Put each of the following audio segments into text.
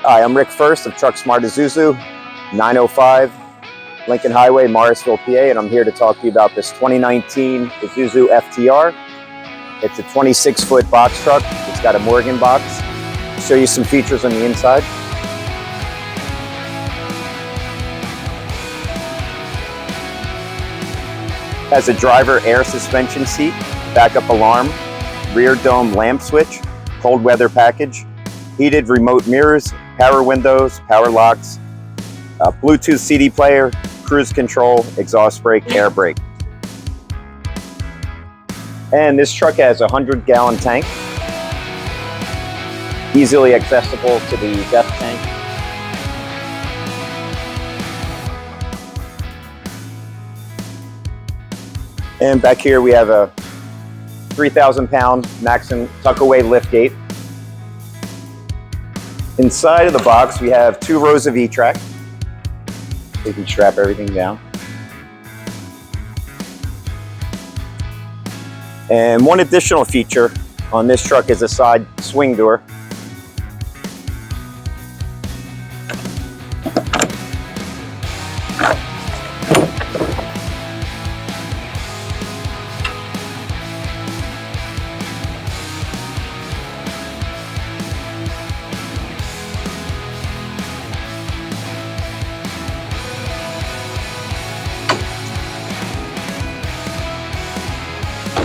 Hi, I'm Rick First of Truck Smart Isuzu, 905 Lincoln Highway, Morrisville, PA, and I'm here to talk to you about this 2019 Isuzu FTR. It's a 26-foot box truck. It's got a Morgan box. I'll show you some features on the inside. Has a driver air suspension seat, backup alarm, rear dome lamp switch, cold weather package, heated remote mirrors, power windows, power locks, Bluetooth CD player, cruise control, exhaust brake, air brake. And this truck has a 100-gallon tank, easily accessible to the depth tank. And back here we have a 3,000-pound Maxon Tuckaway liftgate. Inside of the box, we have 2 rows of E-track. You can strap everything down. And one additional feature on this truck is a side swing door.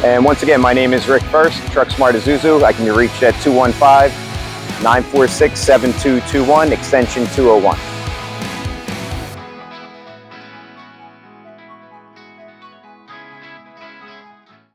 And once again, my name is Rick First, Truck Smart Isuzu. I can be reached at 215-946-7221, extension 201.